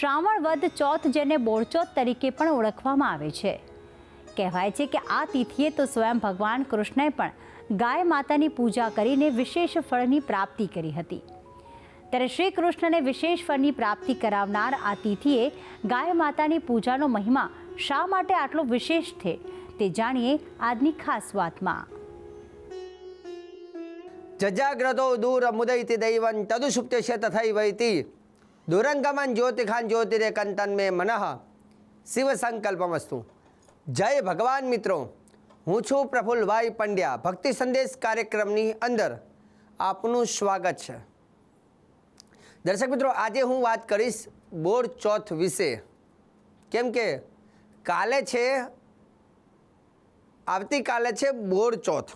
શ્રાવણ વદ ચોથ, જેને બોળચોથ તરીકે પણ ઓળખવામાં આવે છે. કહેવાય છે કે આ તિથિએ તો સ્વયં ભગવાન કૃષ્ણએ પણ ગાય માતાની પૂજા કરીને વિશેષ ફળની પ્રાપ્તિ કરી હતી. ત્યારે શ્રી કૃષ્ણને વિશેષ ફળની પ્રાપ્તિ કરાવનાર આ તિથિએ ગાય માતાની પૂજાનો મહિમા શા માટે આટલો વિશેષ છે તે જાણીએ આજની ખાસ વાતમાં. જજાગ્રતો દૂરમુદૈતિ દૈવં તદુષુપ્તસ્ય તથૈવૈતિ દુરંગમન જ્યોતિખાન જ્યોતિરે કંતન મે મનઃ શિવ સંકલ્પમસ્તુ. જય ભગવાન મિત્રો, હું છું પ્રફુલ્લભાઈ પંડ્યા. ભક્તિ સંદેશ કાર્યક્રમની અંદર આપનું સ્વાગત છે. દર્શક મિત્રો, આજે હું વાત કરીશ બોળચોથ વિશે. કેમ કે કાલે છે, આવતીકાલે છે બોળચોથ.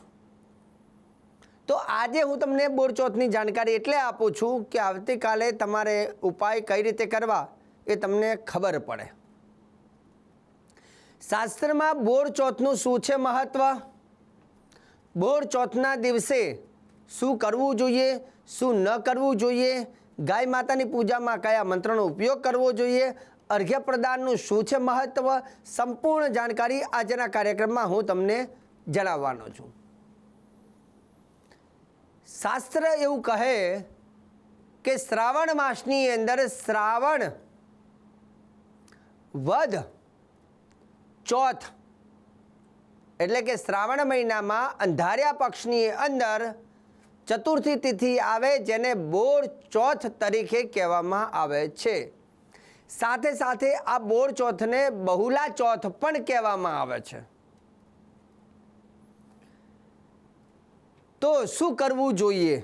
તો આજે હું તમને બોળચોથની જાણકારી એટલે આપું છું કે આવતીકાલે તમારે ઉપાય કઈ રીતે કરવા એ તમને ખબર પડે. શાસ્ત્રમાં બોળચોથનું શું છે મહત્વ, બોળચોથના દિવસે શું કરવું જોઈએ, શું ન કરવું જોઈએ, ગાય માતાની પૂજામાં કયા મંત્રનો ઉપયોગ કરવો જોઈએ, અર્ઘ્ય પ્રદાનનું શું છે મહત્વ, સંપૂર્ણ જાણકારી આજના કાર્યક્રમમાં હું તમને જણાવવાનો છું. શાસ્ત્ર એવું કહે કે શ્રાવણ માસની અંદર શ્રાવણ વદ ચોથ એટલે કે શ્રાવણ મહિનામાં અંધાર્યા પક્ષની અંદર ચતુર્થી તિથિ આવે, જેને બોળચોથ તરીકે કહેવામાં આવે છે. સાથે સાથે આ બોળચોથને બહુલા ચોથ પણ કહેવામાં આવે છે. તો શું કરવું જોઈએ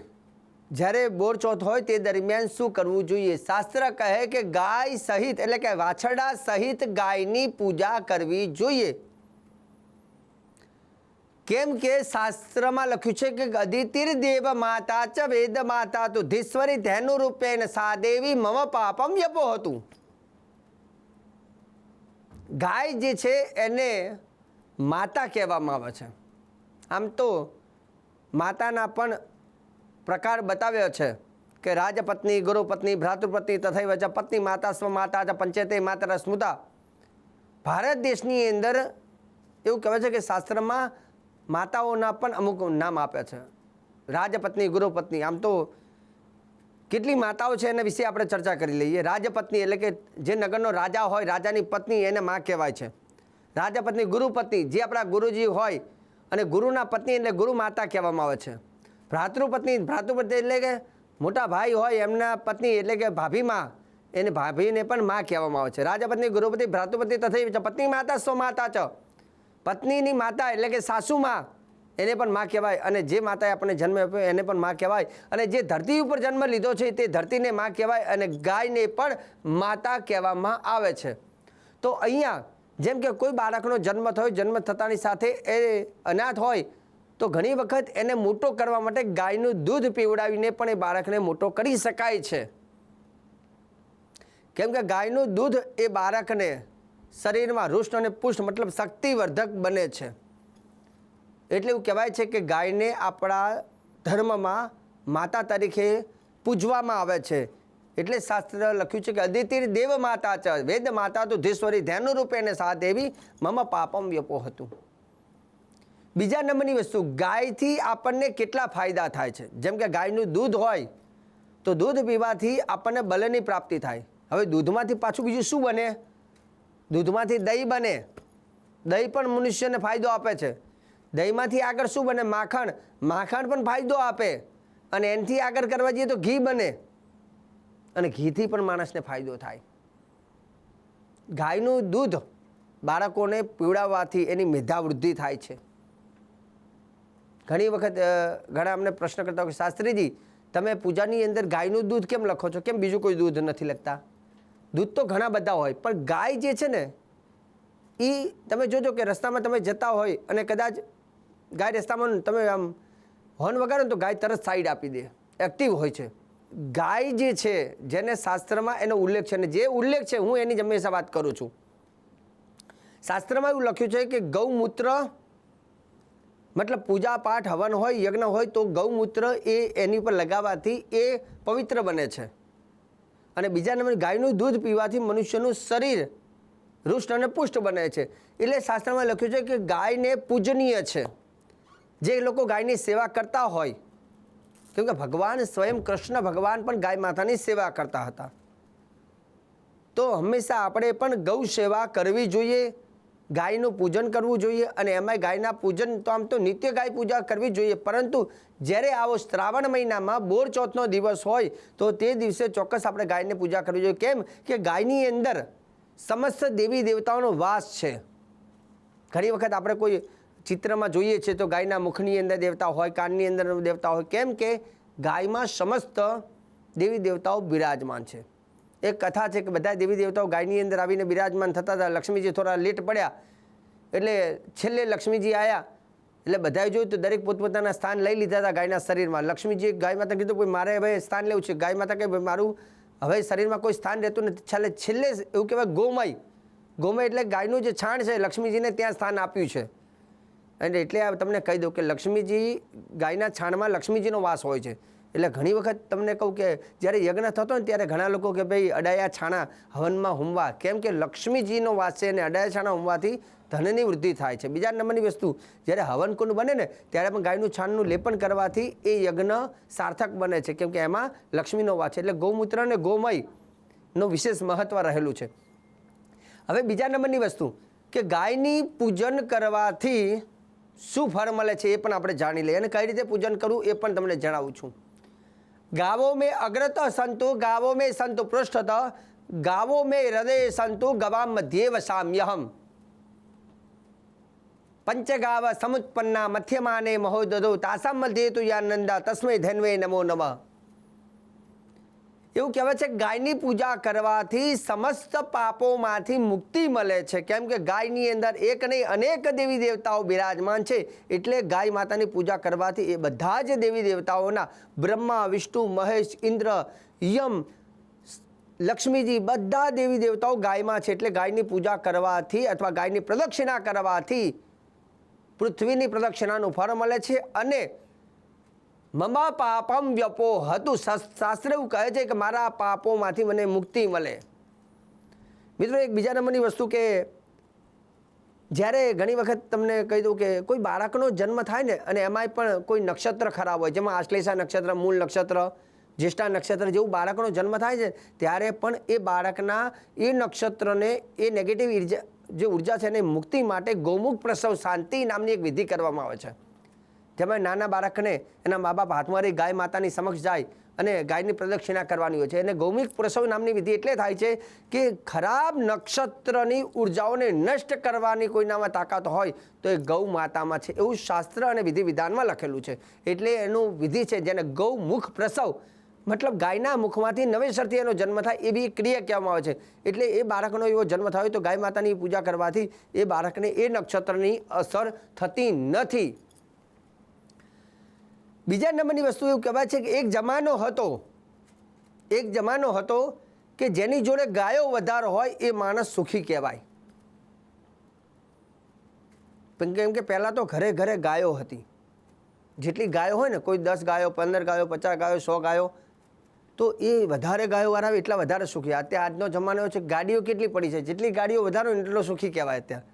જ્યારે બોળચોથ હોય તે દરમિયાન શું કરવું જોઈએ? શાસ્ત્ર કહે કે ગાય સહિત એટલે કે વાછરડા સહિત ગાયની પૂજા કરવી જોઈએ. કેમ કે શાસ્ત્રમાં લખ્યું છે કે અદિતિર દેવ માતા ચ વેદ માતા તુ ધીશ્વરી ધેનુ રૂપેણ સા દેવી મમ પાપમ યપો હતું. ગાય જે છે એને માતા કહેવામાં આવે છે. આમ તો માતાના પણ પ્રકાર બતાવ્યો છે કે રાજપત્ની, ગુરુપત્ની, ભ્રાતૃપત્ની તથૈવ ચ પત્ની માતા સ્વ માતા ચ પંચેતે માતર સ્મૃતા. ભારત દેશની અંદર એવું કહેવાય છે કે શાસ્ત્રમાં માતાઓના પણ અમુક નામ આપ્યા છે. રાજપત્ની, ગુરુપત્ની. આમ તો કેટલી માતાઓ છે એના વિશે આપણે ચર્ચા કરી લઈએ. રાજપત્ની એટલે કે જે નગરનો રાજા હોય, રાજાની પત્ની, એને માં કહેવાય છે. રાજપત્ની, ગુરુપત્ની જે આપણા ગુરુજી હોય અને ગુરુના પત્ની એટલે ગુરુ માતા કહેવામાં આવે છે. ભ્રાતૃપત્ની, ભ્રાતૃપતિ એટલે કે મોટા ભાઈ હોય એમના પત્ની એટલે કે ભાભીમાં, એને ભાભીને પણ માં કહેવામાં આવે છે. રાજપત્ની, ગુરુપતિ, ભ્રાતૃપતિ તથા પત્ની માતા સ્વ માતા ચ, પત્નીની માતા એટલે કે સાસુમાં, એને પણ માં કહેવાય. અને જે માતાએ આપણને જન્મ આપ્યો એને પણ માં કહેવાય. અને જે ધરતી ઉપર જન્મ લીધો છે તે ધરતીને માં કહેવાય. અને ગાયને પણ માતા કહેવામાં આવે છે. તો અહીંયા જેમ કે કોઈ બાળકનો જન્મ થયો, જન્મ થતાની સાથે એ અનાથ હોય તો ઘણી વખત એને મોટો કરવા માટે ગાયનું દૂધ પીવડાવીને પણ એ બાળકને મોટો કરી શકાય છે. કેમ કે ગાયનું દૂધ એ બાળકને શરીરમાં હૃષ્ટ અને પુષ્ટ મતલબ શક્તિવર્ધક બને છે. એટલે એવું કહેવાય છે કે ગાયને આપણા ધર્મમાં માતા તરીકે પૂજવામાં આવે છે. એટલે શાસ્ત્ર લખ્યું છે કે અદિતિર દેવ માતા ચ વેદ માતા તુ ધીશ્વરી ધેનુ રૂપેણ સા દેવી મમ પાપમ વ્યપો હતું. બીજા નંબરની વસ્તુ, ગાયથી આપણને કેટલા ફાયદા થાય છે. જેમ કે ગાયનું દૂધ હોય તો દૂધ પીવાથી આપણને બલની પ્રાપ્તિ થાય. હવે દૂધમાંથી પાછું બીજું શું બને? દૂધમાંથી દહીં બને. દહીં પણ મનુષ્યને ફાયદો આપે છે. દહીંમાંથી આગળ શું બને? માખણ. માખણ પણ ફાયદો આપે. અને એનાથી આગળ કરવા જઈએ તો ઘી બને. અને ઘીથી પણ માણસને ફાયદો થાય. ગાયનું દૂધ બાળકોને પીવડાવવાથી એની મેધાવૃદ્ધિ થાય છે. ઘણી વખત ઘણા અમને પ્રશ્ન કરતા હોય કે શાસ્ત્રીજી, તમે પૂજાની અંદર ગાયનું દૂધ કેમ લખો છો, કેમ બીજું કોઈ દૂધ નથી લખતા? દૂધ તો ઘણા બધા હોય, પણ ગાય જે છે ને એ તમે જોજો કે રસ્તામાં તમે જતા હોય અને કદાચ ગાય રસ્તામાં તમે આમ હોર્ન વગાડો તો ગાય તરત સાઈડ આપી દે, એક્ટિવ હોય છે. ગાય જે છે જેને શાસ્ત્રમાં એનો ઉલ્લેખ છે, અને જે ઉલ્લેખ છે હું એની હંમેશા વાત કરું છું. શાસ્ત્રમાં એવું લખ્યું છે કે ગૌમૂત્ર મતલબ પૂજા પાઠ હવન હોય, યજ્ઞ હોય તો ગૌમૂત્ર એ એની પર લગાવવાથી એ પવિત્ર બને છે. અને બીજા નંબર ગાયનું દૂધ પીવાથી મનુષ્યનું શરીર હૃષ્ટ અને પુષ્ટ બને છે. એટલે શાસ્ત્રમાં લખ્યું છે કે ગાયને પૂજનીય છે. જે લોકો ગાયની સેવા કરતા હોય, કેમ કે ભગવાન સ્વયં કૃષ્ણ ભગવાન પણ ગાય માતાની સેવા કરતા હતા, તો હંમેશા આપણે પણ ગૌ સેવા કરવી જોઈએ, ગાયનું પૂજન કરવું જોઈએ. અને એમાંય ગાયના પૂજન તો આમ તો નિત્ય ગાય પૂજા કરવી જોઈએ, પરંતુ જ્યારે આવો શ્રાવણ મહિનામાં બોર ચોથનો દિવસ હોય તો તે દિવસે ચોક્કસ આપણે ગાયની પૂજા કરવી જોઈએ. કેમ કે ગાયની અંદર સમસ્ત દેવી દેવતાઓનો વાસ છે. ઘણી વખત આપણે કોઈ ચિત્રમાં જોઈએ છીએ તો ગાયના મુખની અંદર દેવતા હોય, કાનની અંદર દેવતા હોય, કેમ કે ગાયમાં સમસ્ત દેવી દેવતાઓ બિરાજમાન છે. એક કથા છે કે બધા દેવી દેવતાઓ ગાયની અંદર આવીને બિરાજમાન થતા હતા. લક્ષ્મીજી થોડા લેટ પડ્યા એટલે છેલ્લે લક્ષ્મીજી આવ્યા એટલે બધાએ જોયું તો દરેક પોતપોતાના સ્થાન લઈ લીધા હતા ગાયના શરીરમાં. લક્ષ્મીજીએ ગાય માતા કીધું કોઈ મારે હવે સ્થાન લેવું છે. ગાય માતા કહે મારું હવે શરીરમાં કોઈ સ્થાન રહેતું નથી. છેલ્લે એવું કહેવાય ગોમય એટલે ગાયનું જે છાણ છે લક્ષ્મીજીને ત્યાં સ્થાન આપ્યું છે. અને એટલે તમને કહી દઉં કે લક્ષ્મીજી ગાયના છાણમાં લક્ષ્મીજીનો વાસ હોય છે. એટલે ઘણી વખત તમને કહું કે જ્યારે યજ્ઞ થતો ને ત્યારે ઘણા લોકો કે ભાઈ અડાયા છાણા હવનમાં હોમવા, કેમ કે લક્ષ્મીજીનો વાસ છે અને અડાયા છાણા હોમવાથી ધનની વૃદ્ધિ થાય છે. બીજા નંબરની વસ્તુ, જ્યારે હવન કુંડ બને ને ત્યારે પણ ગાયનું છાણનું લેપન કરવાથી એ યજ્ઞ સાર્થક બને છે, કેમ કે એમાં લક્ષ્મીનો વાસ છે. એટલે ગૌમૂત્ર અને ગોમયનું વિશેષ મહત્વ રહેલું છે. હવે બીજા નંબરની વસ્તુ કે ગાયની પૂજન કરવાથી શું ફળ મળે છે એ પણ આપણે જાણી લઈએ, અને કઈ રીતે પૂજન કરવું એ પણ તમને જણાવું છું. ગાવો મેં અગ્રત સંતુ ગાવો મેં સંતુ પૃષ્ઠત ગાવો મેં હૃદય સંતુ ગવામ મધ્યે વસામ્યહમ પંચગાવ સમુત્પન્ના મધ્યમાને મહોદદો તાસામ મધ્યે તુ યાનંદા તસ્મૈ ધન્વે નમો નમઃ. એવું કહેવાય છે ગાયની પૂજા કરવાથી સમસ્ત પાપોમાંથી મુક્તિ મળે છે, કેમ કે ગાયની અંદર એક નહીં અનેક દેવી દેવતાઓ બિરાજમાન છે. એટલે ગાય માતાની પૂજા કરવાથી એ બધા જ દેવી દેવતાઓના બ્રહ્મા વિષ્ણુ મહેશ ઇન્દ્ર યમ લક્ષ્મીજી બધા દેવી દેવતાઓ ગાયમાં છે. એટલે ગાયની પૂજા કરવાથી અથવા ગાયની પ્રદક્ષિણા કરવાથી પૃથ્વીની પ્રદક્ષિણાનું ફળ મળે છે. અને મમા પાપમ વ્યપો હતું, શાસ્ત્ર એવું કહે છે કે મારા પાપોમાંથી મને મુક્તિ મળે. મિત્રો એક બીજા નંબરની વસ્તુ કે જ્યારે ઘણી વખત તમને કહી દઉં કે કોઈ બાળકનો જન્મ થાય ને અને એમાંય પણ કોઈ નક્ષત્ર ખરાબ હોય, જેમાં આશ્લેષા નક્ષત્ર, મૂળ નક્ષત્ર, જ્યેષ્ઠા નક્ષત્ર જેવું બાળકનો જન્મ થાય છે ત્યારે પણ એ બાળકના એ નક્ષત્રને એ નેગેટિવ જે ઉર્જા છે એને મુક્તિ માટે ગૌમુખ પ્રસવ શાંતિ નામની એક વિધિ કરવામાં આવે છે. જેમાં નાના બાળકને એના મા બાપ હાથમાં રહી ગાય માતાની સમક્ષ જાય અને ગાયની પ્રદક્ષિણા કરવાની હોય છે. અને ગૌમુખ પ્રસવ નામની વિધિ એટલે થાય છે કે ખરાબ નક્ષત્રની ઉર્જાઓને નષ્ટ કરવાની કોઈનામાં તાકાત હોય તો એ ગૌ માતામાં છે, એવું શાસ્ત્ર અને વિધિ વિધાનમાં લખેલું છે. એટલે એનું વિધિ છે જેને ગૌમુખ પ્રસવ મતલબ ગાયના મુખમાંથી નવેસરથી એનો જન્મ થાય એવી ક્રિયા કહેવામાં આવે છે. એટલે એ બાળકનો એવો જન્મ થયો તો ગાય માતાની પૂજા કરવાથી એ બાળકને એ નક્ષત્રની અસર થતી નથી. બીજા નંબરની વસ્તુ એવું કહેવાય છે કે એક જમાનો હતો કે જેની જોડે ગાયો વધારે હોય એ માણસ સુખી કહેવાય. કેમ કે પહેલાં તો ઘરે ઘરે ગાયો હતી. જેટલી ગાયો હોય ને, કોઈ 10 ગાયો, 15 ગાયો, 50 ગાયો, 100 ગાયો, તો એ વધારે ગાયોવાળા આવે એટલા વધારે સુખી. અત્યારે આજનો જમાનો છે ગાડીઓ કેટલી પડી છે, જેટલી ગાડીઓ વધારે હોય એટલો સુખી કહેવાય. અત્યારે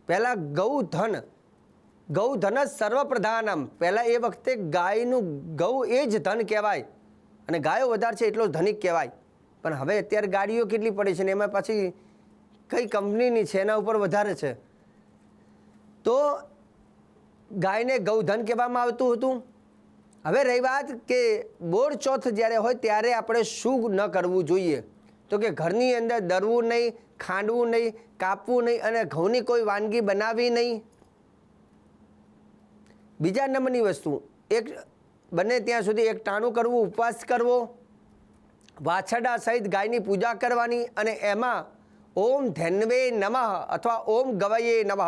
પહેલાં ગૌધન જ સર્વપ્રધાનમ, પહેલાં એ વખતે ગાયનું ગૌ એ જ ધન કહેવાય અને ગાયો વધારે છે એટલો ધનિક કહેવાય. પણ હવે અત્યારે ગાડીઓ કેટલી પડી છે ને એમાં પાછી કઈ કંપનીની છે એના ઉપર વધારે છે, તો ગાયને ગૌધન કહેવામાં આવતું હતું. હવે રહી વાત કે બોર ચોથ જ્યારે હોય ત્યારે આપણે શું ન કરવું જોઈએ, તો કે ઘરની અંદર દરવું નહીં, ખાંડવું નહીં, કાપવું નહીં અને ઘઉંની કોઈ વાનગી બનાવવી નહીં. બીજા નંબરની વસ્તુ એક બને ત્યાં સુધી એક ટાણું કરવું, ઉપવાસ કરવો, વાછરડા સહિત ગાયની પૂજા કરવાની અને એમાં ઓમ ધન્વે નમઃ અથવા ઓમ ગવયે નમઃ,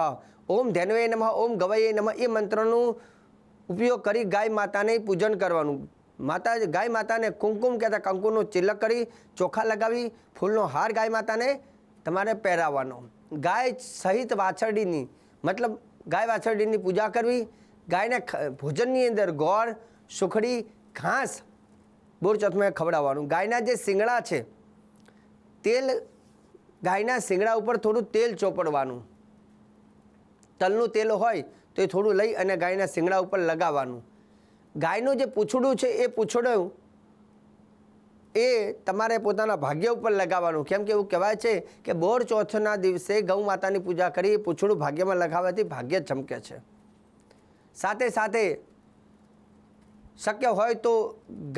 ઓમ ધન્વે નમઃ, ઓમ ગવયે નમઃ એ મંત્રનો ઉપયોગ કરી ગાય માતાને પૂજન કરવાનું. ગાય માતાને કુમકુમ કહેતા કંકુનું તિલક કરી, ચોખા લગાવી, ફૂલનો હાર ગાય માતાને તમારે પહેરાવવાનો. ગાય સહિત વાછરડીની મતલબ ગાય વાછરડીની પૂજા કરવી. ગાયને ભોજનની અંદર ગોળ, સુખડી, ઘાસ બોર ચોથમાં ખવડાવવાનું. ગાયના જે શિંગડા છે તેલ ગાયના શિંગડા ઉપર થોડું તેલ ચોપડવાનું, તલનું તેલ હોય તો એ થોડું લઈ અને ગાયના શિંગડા ઉપર લગાવવાનું. ગાયનું જે પૂંછડું છે એ પૂંછડું એ તમારે પોતાના ભાગ્ય ઉપર લગાવવાનું. કેમ કે એવું કહેવાય છે કે બોર ચોથના દિવસે ગૌ માતાની પૂજા કરી પૂંછડું ભાગ્યમાં લગાવવાથી ભાગ્ય ચમકે છે. સાથે સાથે શક્ય હોય તો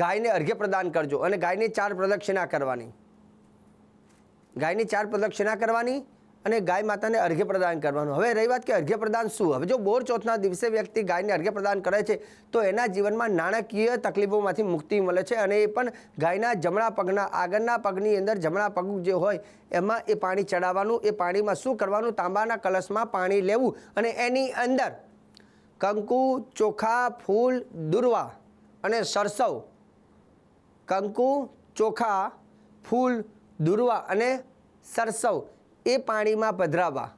ગાયને અર્ઘ્ય પ્રદાન કરજો અને ગાયની 4 પ્રદક્ષિણા કરવાની. ગાયની 4 પ્રદક્ષિણા કરવાની અને ગાય માતાને અર્ઘ્ય પ્રદાન કરવાનું. હવે રહી વાત કે અર્ઘ્ય પ્રદાન શું? હવે જો બોર ચોથના દિવસે વ્યક્તિ ગાયને અર્ઘ્ય પ્રદાન કરે છે તો એના જીવનમાં નાણાકીય તકલીફોમાંથી મુક્તિ મળે છે અને એ પણ ગાયના જમણા પગના આગળના પગની અંદર જમણા પગ જે હોય એમાં એ પાણી ચડાવવાનું. એ પાણીમાં શું કરવાનું? તાંબાના કલશમાં પાણી લેવું અને એની અંદર કંકુ, ચોખા, ફૂલ, દુર્વા અને સરસવ, કંકુ, ચોખા, ફૂલ, દુર્વા અને સરસવ એ પાણીમાં પધરાવવા.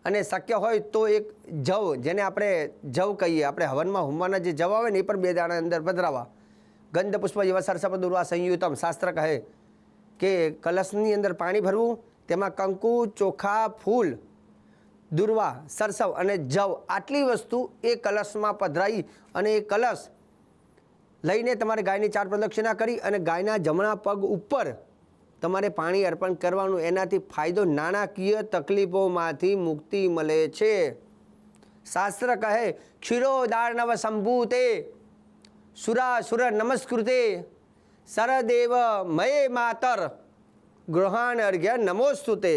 અને શક્ય હોય તો એક જવ, જેને આપણે જવ કહીએ, આપણે હવનમાં હોમવાના જે જવ આવે ને એ પણ 2 દાણા અંદર પધરાવવા. ગંધ પુષ્પ જેવા સરસવ દુર્વા સંયુતમ. શાસ્ત્ર કહે કે કલશની અંદર પાણી ભરવું, તેમાં કંકુ, ચોખા, ફૂલ, દુર્વા, સરસવ અને જવ આટલી વસ્તુ એ કલશમાં પધરાવી અને એ કલશ લઈને તમારે ગાયની 4 પ્રદક્ષિણા કરી અને ગાયના જમણા પગ ઉપર તમારે પાણી અર્પણ કરવાનું. એનાથી ફાયદો, નાણાકીય તકલીફોમાંથી મુક્તિ મળે છે. શાસ્ત્ર કહે ક્ષીરોદાર્ણવ સંભૂતે સુરાસુર નમસ્કૃતે સરદેવ મયે માતર ગૃહાણ અર્ઘ્ય નમોસ્તુતે.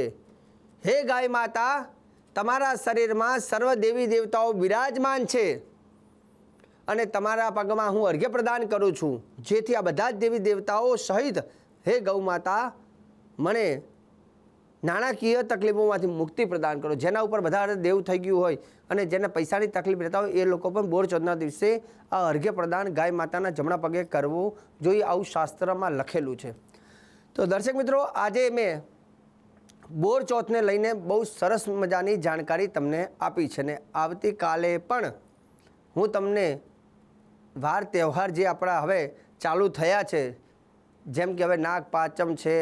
હે ગાય માતા, તમારા શરીરમાં સર્વ દેવી દેવતાઓ બિરાજમાન છે અને તમારા પગમાં હું અર્ઘ્ય પ્રદાન કરું છું, જેથી આ બધા જ દેવી દેવતાઓ સહિત હે ગૌ માતા મને નાણાકીય તકલીફોમાંથી મુક્તિ પ્રદાન કરો. જેના ઉપર વધારે દેવ થઈ ગયું હોય અને જેને પૈસાની તકલીફ રહેતા હોય એ લોકો પણ બોર ચોથના દિવસે આ અર્ઘ્ય પ્રદાન ગાય માતાના જમણા પગે કરવું જોઈએ. આવું શાસ્ત્રમાં લખેલું છે. તો દર્શક મિત્રો, આજે મેં બોર ચોથને લઈને બહુ સરસ મજાની જાણકારી તમને આપી છે ને આવતીકાલે પણ હું તમને વાર તહેવાર જે આપણા હવે ચાલુ થયા છે, જેમ કે હવે નાગ પાંચમ છે,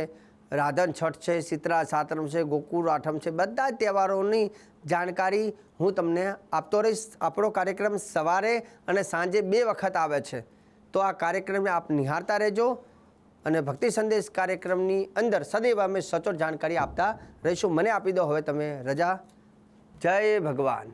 રાધન છઠ છે, શીતળા સાતમ છે, ગોકુળ આઠમ છે, બધા જ તહેવારોની જાણકારી હું તમને આપતો રહીશ. આપણો કાર્યક્રમ સવારે અને સાંજે 2 વખત આવે છે, તો આ કાર્યક્રમને આપ નિહાળતા રહેજો અને ભક્તિ સંદેશ કાર્યક્રમની અંદર સદૈવ અમે સચોટ જાણકારી આપતા રહીશું. મને આપી દો હવે તમે રજા. જય ભગવાન.